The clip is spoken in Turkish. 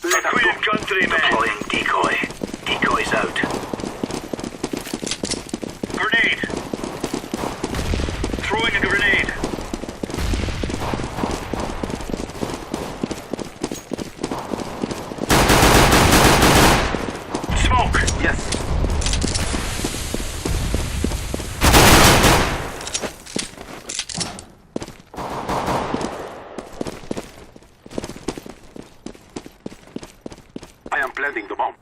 Requiem countrymen. Deploying decoy. Decoy's out. Grenade. Throwing a grenade. Smoke. Yes. I am planting the bomb.